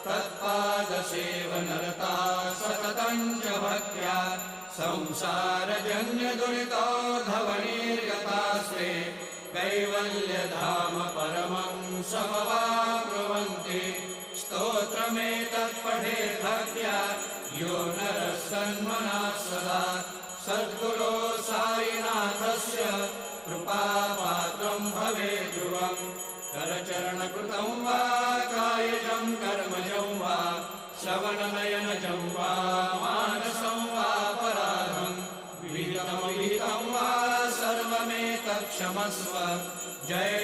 तत्पादसेवनरता सततं च भक्त्या संसारजन्यदुरितोर्धवनिर्गतास्ते कैवल्यधाम परमं समवाप्नुवन्ति स्तोत्रमेतत् पठेत् भक्त्या यो नरः सन्मनः सदा सद्गुरो साईनाथस्य कृपापात्रं भवेत् ध्रुवम् करचरणकृतं वा कायजं कर्मजं वा श्रवणनयनजं वा मानसं वापराधं विहितं वा सर्वमेतत् क्षमस्व जय